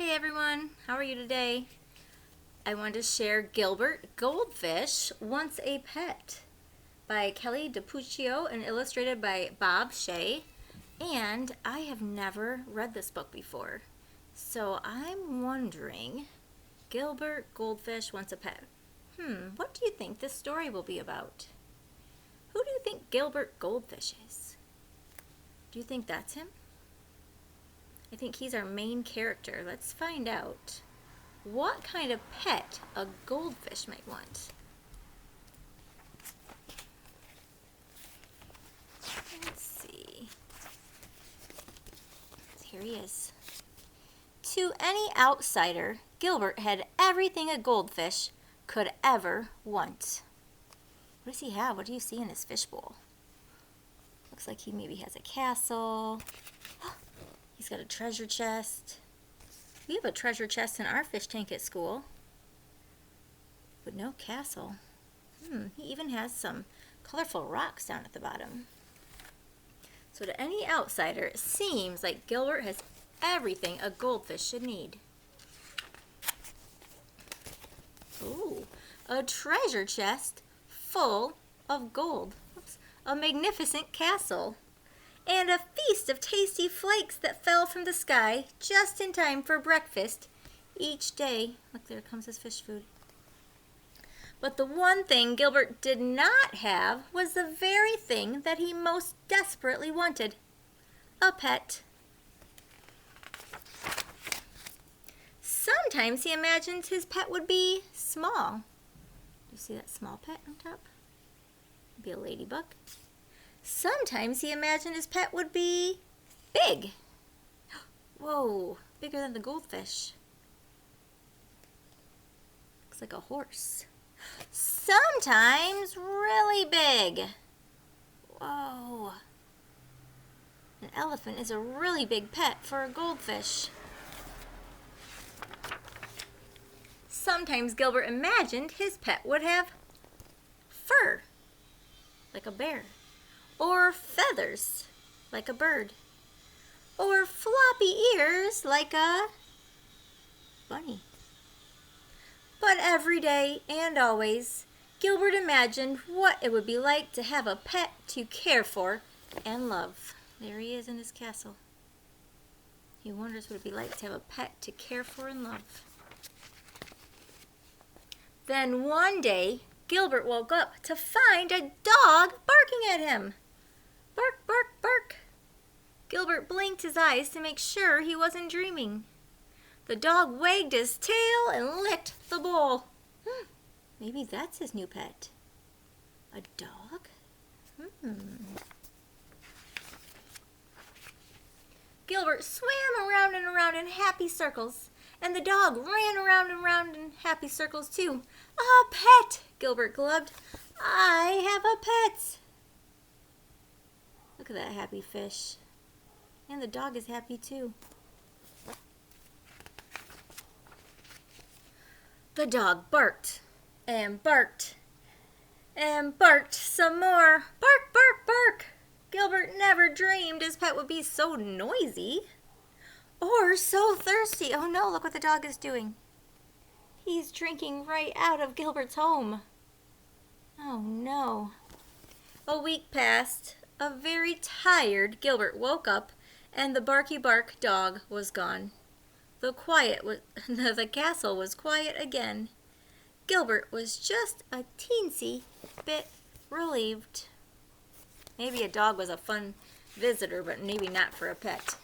Hey everyone, how are you today? I wanted to share Gilbert Goldfish Wants a Pet by Kelly DiPucchio and illustrated by Shea. And I have never read this book before. So I'm wondering, Gilbert Goldfish Wants a Pet. What do you think this story will be about? Who do you think Gilbert Goldfish is? Do you think that's him? I think he's our main character. Let's find out what kind of pet a goldfish might want. Let's see. Here he is. To any outsider, Gilbert had everything a goldfish could ever want. What does he have? What do you see in his fishbowl? Looks like he maybe has a castle. He's got a treasure chest. We have a treasure chest in our fish tank at school, but no castle. He even has some colorful rocks down at the bottom. So to any outsider, it seems like Gilbert has everything a goldfish should need. Ooh, a treasure chest full of gold. Oops. A magnificent castle. And a feast of tasty flakes that fell from the sky just in time for breakfast each day. Look, there comes his fish food. But the one thing Gilbert did not have was the very thing that he most desperately wanted: a pet. Sometimes he imagined his pet would be small. Do you see that small pet on top? It'd be a ladybug. Sometimes he imagined his pet would be big. Whoa, bigger than the goldfish. Looks like a horse. Sometimes really big. Whoa. An elephant is a really big pet for a goldfish. Sometimes Gilbert imagined his pet would have fur, like a bear. Or feathers, like a bird. Or floppy ears, like a bunny. But every day and always, Gilbert imagined what it would be like to have a pet to care for and love. There he is in his castle. He wonders what it would be like to have a pet to care for and love. Then one day, Gilbert woke up to find a dog barking at him. Bark, bark, bark. Gilbert blinked his eyes to make sure he wasn't dreaming. The dog wagged his tail and licked the bowl. Maybe that's his new pet. A dog? Gilbert swam around and around in happy circles, and the dog ran around and around in happy circles too. A pet, Gilbert glubbed. I have a pet. Look at that happy fish. And the dog is happy too. The dog barked and barked and barked some more. Bark, bark, bark. Gilbert never dreamed his pet would be so noisy or so thirsty. Oh no, look what the dog is doing. He's drinking right out of Gilbert's home. Oh no. A week passed. A very tired Gilbert woke up, and the barky bark dog was gone. The castle was quiet again. Gilbert was just a teensy bit relieved. Maybe a dog was a fun visitor, but maybe not for a pet.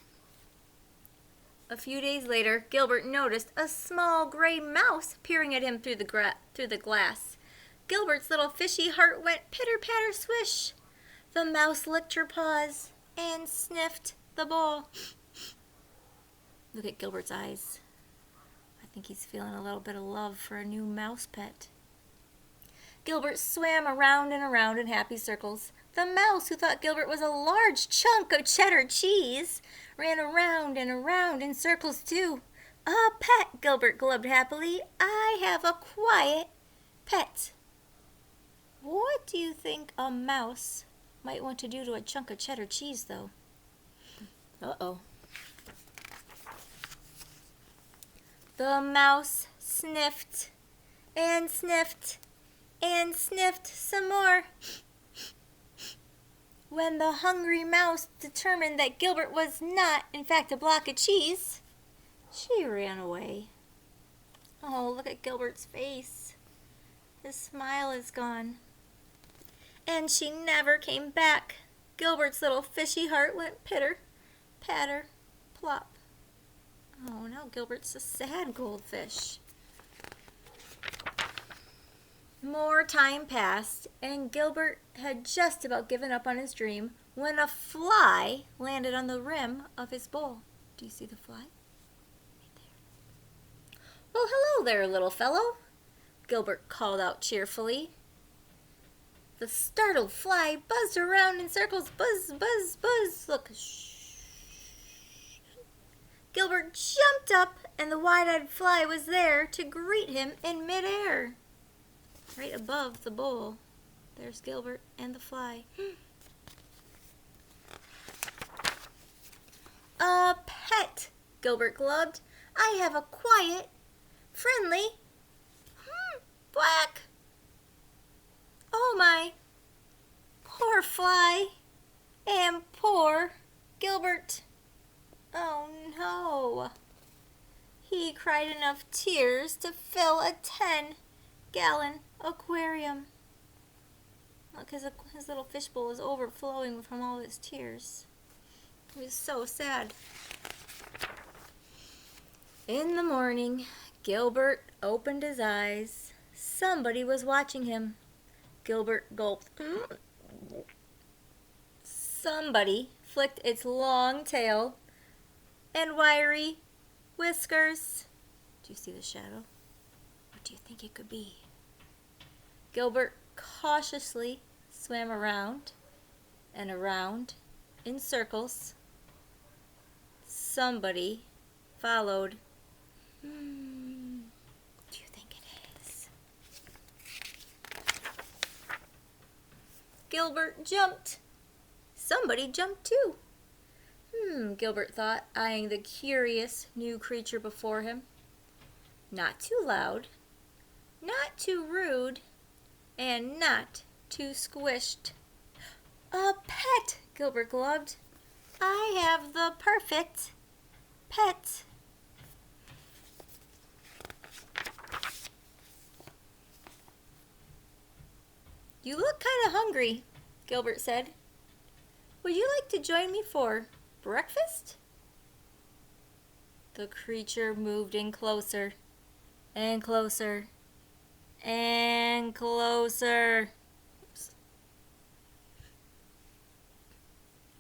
A few days later, Gilbert noticed a small gray mouse peering at him through the glass. Gilbert's little fishy heart went pitter-patter swish. The mouse licked her paws and sniffed the bowl. Look at Gilbert's eyes. I think he's feeling a little bit of love for a new mouse pet. Gilbert swam around and around in happy circles. The mouse, who thought Gilbert was a large chunk of cheddar cheese, ran around and around in circles too. A pet, Gilbert glubbed happily. I have a quiet pet. What do you think a mouse might want to do to a chunk of cheddar cheese, though? Uh-oh. The mouse sniffed and sniffed and sniffed some more. When the hungry mouse determined that Gilbert was not, in fact, a block of cheese, she ran away. Oh, look at Gilbert's face. His smile is gone. And she never came back. Gilbert's little fishy heart went pitter, patter, plop. Oh, now Gilbert's a sad goldfish. More time passed, and Gilbert had just about given up on his dream when a fly landed on the rim of his bowl. Do you see the fly? Right there. Well, hello there, little fellow, Gilbert called out cheerfully. The startled fly buzzed around in circles. Buzz, buzz, buzz. Look. Shh. Gilbert jumped up, and the wide-eyed fly was there to greet him in midair. Right above the bowl. There's Gilbert and the fly. A pet, Gilbert glubbed. I have a quiet, friendly, black. Oh my, poor fly and poor Gilbert. Oh no. He cried enough tears to fill a 10-gallon aquarium. Look, his little fishbowl is overflowing from all his tears. He was so sad. In the morning, Gilbert opened his eyes. Somebody was watching him. Gilbert gulped. Somebody flicked its long tail and wiry whiskers. Do you see the shadow? What do you think it could be? Gilbert cautiously swam around and around in circles. Somebody followed. Do you think it is? Gilbert jumped. Somebody jumped too. Gilbert thought, eyeing the curious new creature before him. Not too loud, not too rude, and not too squished. A pet, Gilbert glubbed. I have the perfect pet. You look kind of hungry, Gilbert said. Would you like to join me for breakfast? The creature moved in closer and closer and closer.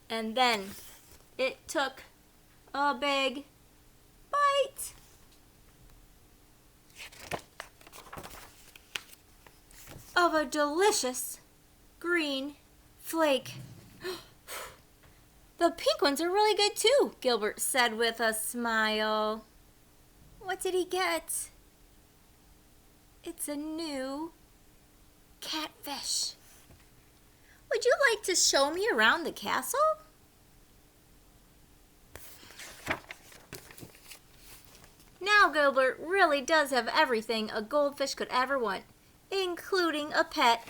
And then it took a big bite. Of a delicious green flake. The pink ones are really good too, Gilbert said with a smile. What did he get? It's a new catfish. Would you like to show me around the castle? Now Gilbert really does have everything a goldfish could ever want, including a pet.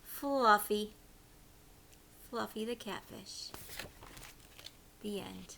Fluffy. Fluffy the catfish. The end.